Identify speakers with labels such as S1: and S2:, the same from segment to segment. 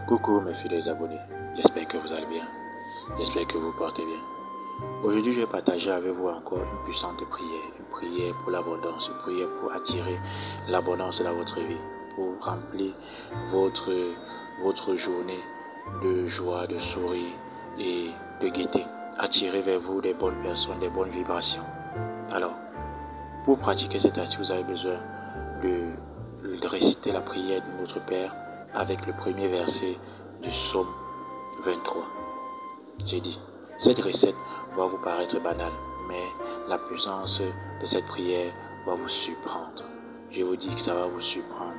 S1: Coucou mes fidèles abonnés, j'espère que vous allez bien, j'espère que vous portez bien. Aujourd'hui je vais partager avec vous encore une puissante prière, une prière pour l'abondance, une prière pour attirer l'abondance dans votre vie, pour remplir votre journée de joie, de sourire et de gaieté. Attirer vers vous des bonnes personnes, des bonnes vibrations. Alors, pour pratiquer cette astuce, vous avez besoin de réciter la prière de notre Père avec le premier verset du psaume 23. J'ai dit, cette recette va vous paraître banale, mais la puissance de cette prière va vous surprendre. Je vous dis que ça va vous surprendre.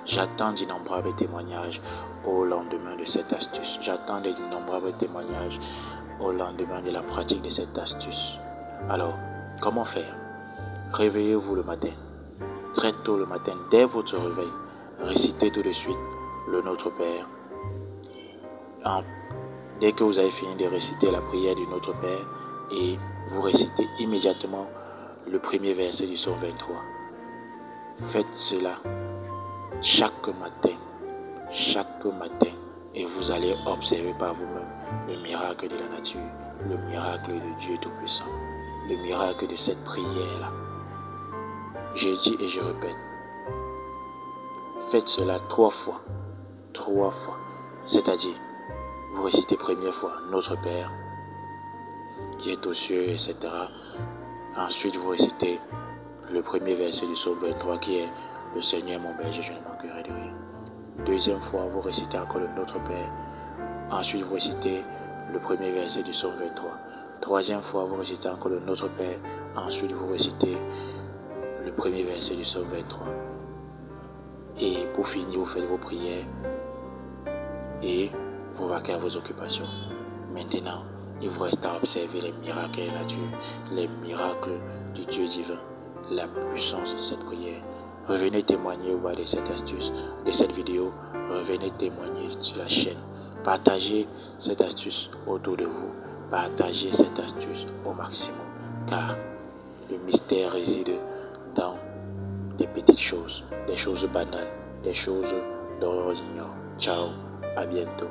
S1: J'attends d'innombrables témoignages au lendemain de cette astuce. J'attends d'innombrables témoignages au lendemain de la pratique de cette astuce. Alors, comment faire? Réveillez-vous le matin. Très tôt le matin, dès votre réveil, récitez tout de suite le Notre Père. Dès que vous avez fini de réciter la prière du Notre Père, et vous récitez immédiatement le premier verset du psaume 23. Faites cela chaque matin, et vous allez observer par vous-même le miracle de la nature, le miracle de Dieu Tout-Puissant, le miracle de cette prière-là. Je dis et je répète, faites cela 3 fois, c'est-à-dire, vous récitez première fois Notre Père, qui est aux cieux, etc. Ensuite, vous récitez le premier verset du psaume 23, qui est le Seigneur est mon berger, je ne manquerai de rien. Deuxième fois, vous récitez encore le Notre Père. Ensuite, vous récitez le premier verset du psaume 23. Troisième fois, vous récitez encore le Notre Père. Ensuite, vous récitez le premier verset du psaume 23. Et pour finir, vous faites vos prières et vous vaquez à vos occupations. Maintenant, il vous reste à observer les miracles de la nature, les miracles du Dieu divin, la puissance de cette prière. Revenez témoigner au bas de cette astuce, de cette vidéo. Revenez témoigner sur la chaîne. Partagez cette astuce autour de vous. Partagez cette astuce au maximum, car le mystère réside dans des petites choses, des choses banales, des choses dont on ignore. Ciao, à bientôt.